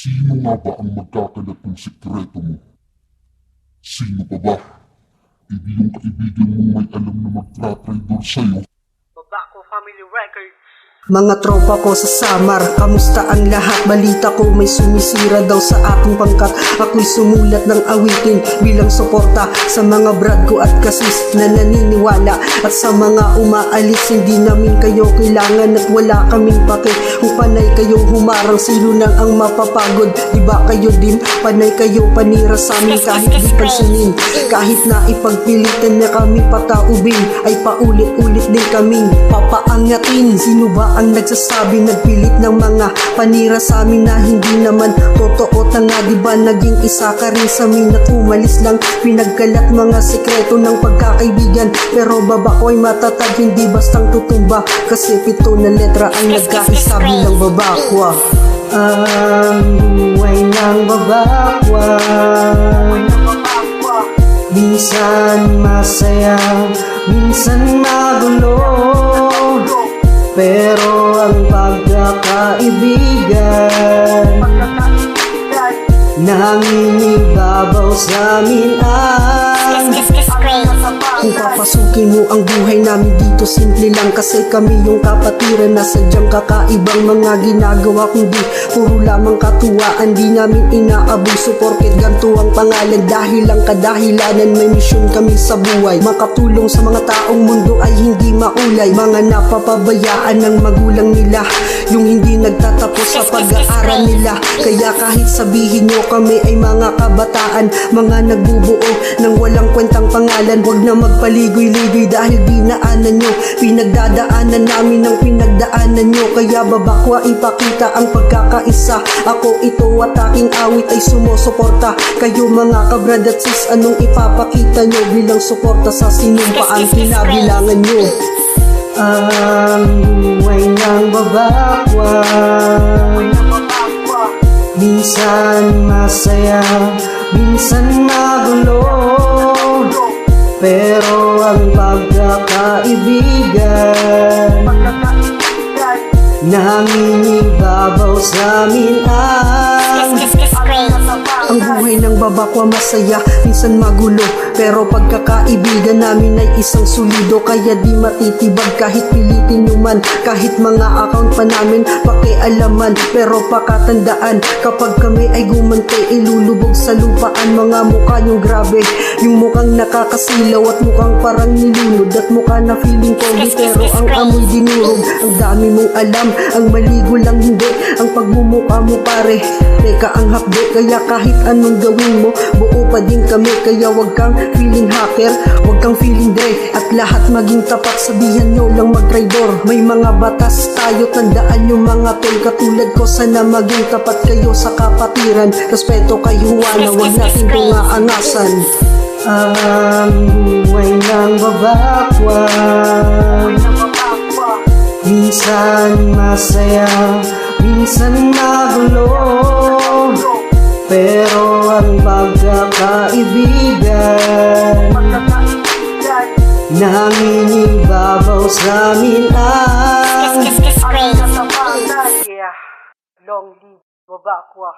Sino nga ba ang magkakalat ng sikreto mo? Sino pa ba? Hindi yung kaibigan mo may alam na magtratraidor sa'yo. Babako Family Records. Mga tropa ko sa Samar, kamusta ang lahat? Balita ko may sumisira daw sa aking pangkat. Ako'y sumulat ng awitin bilang suporta sa mga brad ko at kasis na naniniwala. At sa mga umaalis, hindi namin kayo kailangan at wala kaming pake. Kung panay kayong humarang, sino nang ang mapapagod? Diba kayo din, panay kayo panira sa amin kahit di pansinin. Kahit na ipagpilitan na kami pataubin, ay paulit-ulit din kaming papaangatin. Sino ba ang nagsasabi, nagpilit ng mga panira sa amin na hindi naman totoo? Tanga, diba naging isa ka rin sa amin at umalis lang, pinagkalat mga sikreto ng pagkakaibigan. Pero baba ko ay matatag, hindi bastang tutumba, kasi 7 na letra ang nagkaisa bilang babakwa. Ang buhay ng babakwa, minsan masaya, minsan magulo, pero ang pagkakaibigan nangingibabaw sa amin ang kung papasukin mo ang buhay namin dito, simple lang kasi kami yung kapatiran na sadyang kakaibang mga ginagawa, kundi puro lamang katuwaan. Di namin inaabuso porket ganito ang pangalan, dahil lang kadahilanan may misyon kami sa buhay. Makatulong sa mga taong mundo ay hindi maulay, mga napapabayaan ng magulang nila, yung hindi nagtatapos sa pag-aaral nila. Kaya kahit sabihin nyo kami ay mga kabataan, mga nagbubuo ng walang kwentang pangalan, wag na magpaligoy-ligoy dahil dinaanan nyo, pinagdadaanan namin ang pinagdaanan nyo. Kaya babakwa, ipakita ang pagkakaisa. Ako ito at aking awit ay sumusuporta. Kayo mga kabrad at sis, anong ipapakita nyo bilang suporta sa sinumpaan kinabilangan nyo? Ang buhay ng babakwa, minsan masaya, minsan magulo, pero ang pagkakaibigan nangingibabaw sa amin ang buhay ng babakwa masaya, minsan magulo, pero pagkakaibigan namin ay isang solido. Kaya di matitibag kahit pilitin nyo man, kahit mga account pa namin pakialaman. Pero pakatandaan, kapag kami ay gumante, ilulubog sa lupaan. Mga mukha yung grabe, yung mukhang nakakasilaw at mukhang parang nilunod, at mukha na feeling pogi pero ang amoy dinurog. Ang dami mong alam, ang maligo lang hindi ang pagmumukha mo pare. Teka ang hapde, kaya kahit anong gawin mo, buo pa din kami. Kaya wag kang feeling hacker, wag kang feeling dre, at lahat maging tapat, sabihan nyo lang mag-traidor. May mga batas tayo, tandaan nyo mga tol. Katulad ko, sana maging tapat kayo sa kapatiran. Respeto kay Juana, wag natin tungaangasan. Ang buhay ng babakwa, minsan masaya, minsan magulo, pero ang pagkakaibigan nangingibabaw sa amin ang Yeah, long live babakwa.